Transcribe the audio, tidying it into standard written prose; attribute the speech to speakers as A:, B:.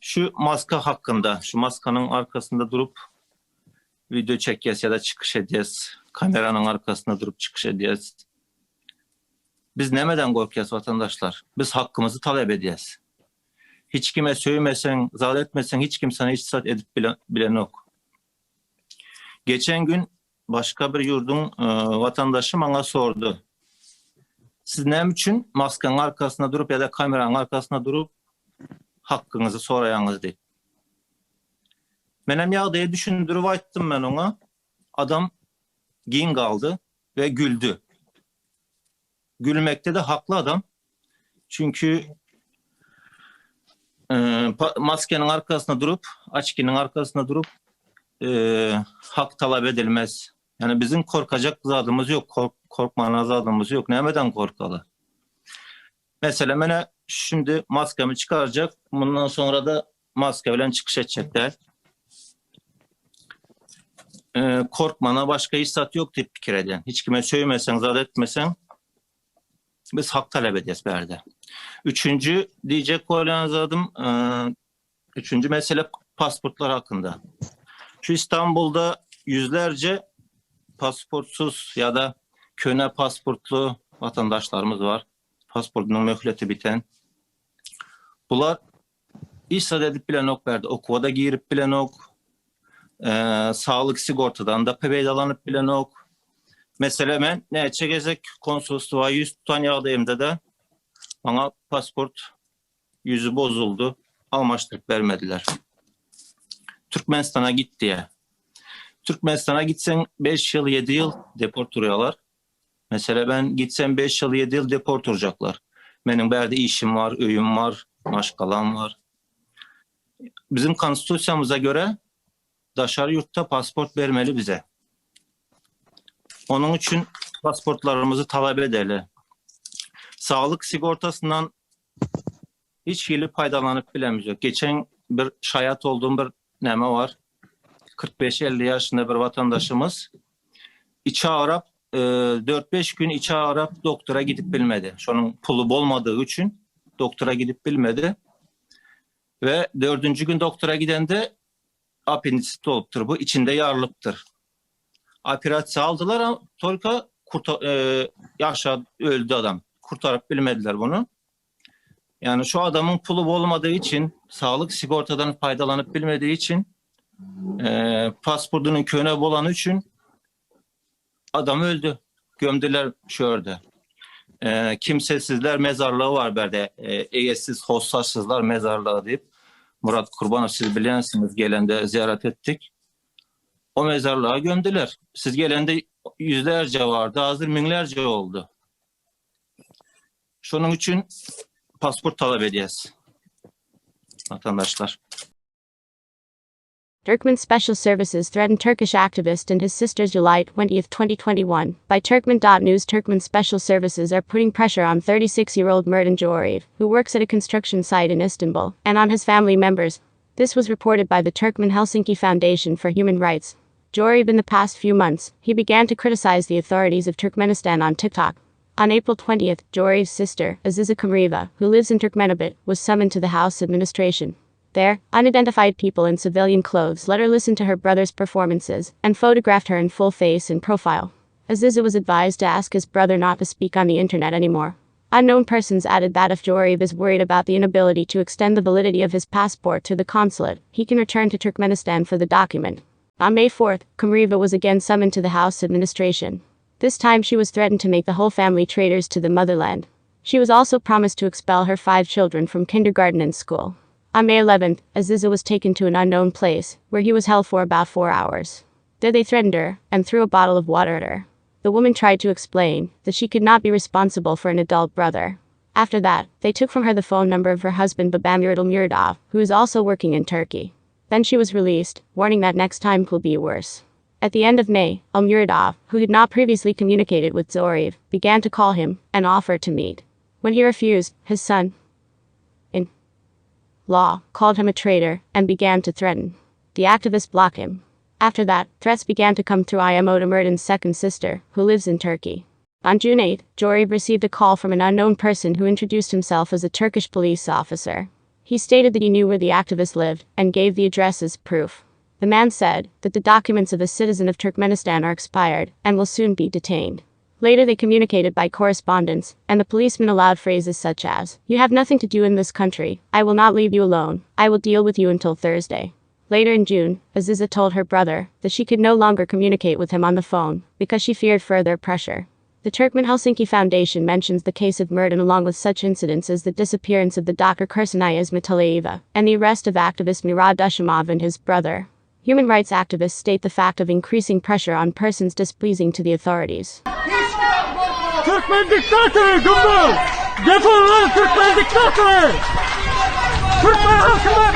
A: Şu maska hakkında, şu maskanın arkasında durup video çekeceğiz ya da çıkış edeceğiz. Kameranın arkasında durup çıkış edeceğiz. Biz nemeden korkuyoruz vatandaşlar? Biz hakkımızı talep edeceğiz. Hiç kime sövmesen, zarar etmesen hiç kimsene içtihat edip bilen yok. Geçen gün başka bir yurdun vatandaşı bana sordu. Siz ne için maskanın arkasında durup ya da kameranın arkasında durup hakkınızı sorayanız değil. Benim yağdayı düşündürüp ayttım ben ona. Adam giyin kaldı ve güldü. Gülmekte de haklı adam. Çünkü maskenin arkasında durup, açkinin arkasında durup hak talep edilmez. Yani bizim korkacak zadımız yok. Korkmana zadımız yok. Nemeden korkalı? Mesela bana şimdi maskemi çıkaracak. Bundan sonra da maskeyle çıkış edecekler. Korkmana başka hissat yok deyip fikir eden. Hiç kime söymesen, zarar etmesen biz hak talep edeceğiz berde. Üçüncü diyecek olan zadım üçüncü mesele pasaportlar hakkında. Şu İstanbul'da yüzlerce pasaportsuz ya da köhne pasaportlu vatandaşlarımız var. Pasaportunun mühleti biten. Bunlar işsat edip bilen ok verdi. Okuvada girip bilen ok. Sağlık sigortadan da peydalanıp bilen ok. Mesela ben ne çekecek konsolosluğa 100 tutan yağdayımda da bana pasport yüzü bozuldu. Almaçtırıp vermediler. Türkmenistan'a git diye. Türkmenistan'a gitsen 5 yıl 7 yıl deport duruyorlar. Mesela ben gitsem 5 yıl 7 yıl deport duracaklar. Benim berde işim var, öyüm var, maşkalam var. Bizim konstitüsyamıza göre dışarı yurtta pasport vermeli bize. Onun için pasportlarımızı talep edelim. Sağlık sigortasından hiç gelip faydalanıp bilemiyoruz. Geçen bir şayet olduğum bir neme var. 45-50 yaşında bir vatandaşımız içi Arap 4-5 gün içi Arap doktora gidip bilmedi. Şunun pulu olmadığı için doktora gidip bilmedi. Ve 4. gün doktora gidende apendisit oluptur bu. İçinde yarlıktır. Operasyon aldılar ama Tolka yaşa öldü adam. Kurtarıp bilmediler bunu. Yani şu adamın pulu olmadığı için, sağlık sigortadan faydalanıp bilmediği için, pasportunun köhne olanı için adam öldü. Gömdüler şurada. Kimsesizler mezarlığı var berde. Egesiz, hossasızlar mezarlığı deyip. Murat Kurbanov siz biliyorsunuz gelende ziyaret ettik. O mezarlığa gömdüler. Siz gelende yüzlerce vardı, hazır binlerce oldu. Şunun için pasport talep edeceğiz vatandaşlar.
B: Turkmen Special Services threatened Turkish activist and his sister July 20th, 2021. By Turkmen.news, Turkmen Special Services are putting pressure on 36-year-old Merdan Joreev, who works at a construction site in Istanbul, and on his family members. This was reported by the Turkmen Helsinki Foundation for Human Rights. Joreev, in the past few months, he began to criticize the authorities of Turkmenistan on TikTok. On April 20th, Joreev's sister, Aziza Kamriva, who lives in Turkmenabit, was summoned to the House administration. There, unidentified people in civilian clothes let her listen to her brother's performances and photographed her in full face and profile. Aziza was advised to ask his brother not to speak on the internet anymore. Unknown persons added that if Joreev is worried about the inability to extend the validity of his passport to the consulate, he can return to Turkmenistan for the document. On May 4th, Kamriva was again summoned to the House administration. This time she was threatened to make the whole family traitors to the motherland. She was also promised to expel her 5 children from kindergarten and school. On May 11th, Aziza was taken to an unknown place, where he was held for about 4 hours. There they threatened her, and threw a bottle of water at her. The woman tried to explain that she could not be responsible for an adult brother. After that, they took from her the phone number of her husband Babamurad Almuradov, who is also working in Turkey. Then she was released, warning that next time could be worse. At the end of May, Almuradov, who had not previously communicated with Zoreev, began to call him and offer to meet. When he refused, his son Law called him a traitor and began to threaten. The activist blocked him. After that, threats began to come through IMO to Merdan's second sister, who lives in Turkey. On June 8, Joreev received a call from an unknown person who introduced himself as a Turkish police officer. He stated that he knew where the activist lived and gave the address as proof. The man said that the documents of a citizen of Turkmenistan are expired and will soon be detained. Later they communicated by correspondence, and the policeman allowed phrases such as, "You have nothing to do in this country. I will not leave you alone. I will deal with you until Thursday." Later in June, Aziza told her brother that she could no longer communicate with him on the phone because she feared further pressure. The Turkmen Helsinki Foundation mentions the case of Murden along with such incidents as the disappearance of the Dr. Kursanaya Ismatalayeva and the arrest of activist Murad Dushimov and his brother. Human rights activists state the fact of increasing pressure on persons displeasing to the authorities.
C: Türkmen diktatörü Dumlu! Defol lan Türkmen diktatörü! Türkmen halkına